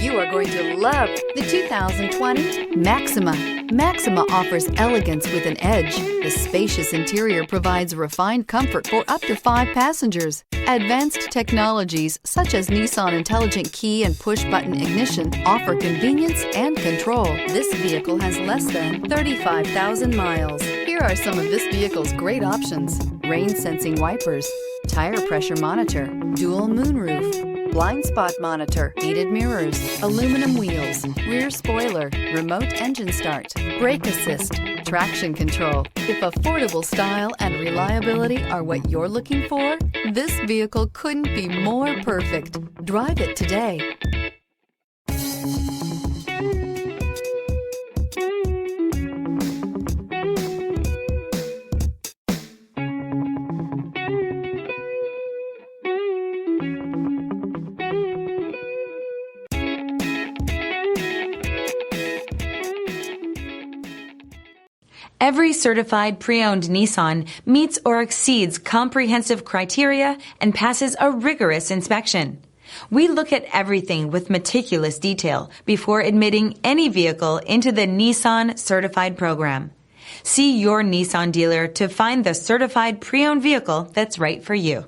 You are going to love the 2020 Maxima. Maxima offers elegance with an edge. The spacious interior provides refined comfort for up to 5 passengers. Advanced technologies such as Nissan Intelligent Key and push-button ignition offer convenience and control. This vehicle has less than 35,000 miles. Here are some of this vehicle's great options: rain-sensing wipers, tire pressure monitor, dual moonroof, blind spot monitor, heated mirrors, aluminum wheels, rear spoiler, remote engine start, brake assist, traction control. If affordable style and reliability are what you're looking for, this vehicle couldn't be more perfect. Drive it today. Every certified pre-owned Nissan meets or exceeds comprehensive criteria and passes a rigorous inspection. We look at everything with meticulous detail before admitting any vehicle into the Nissan Certified Program. See your Nissan dealer to find the certified pre-owned vehicle that's right for you.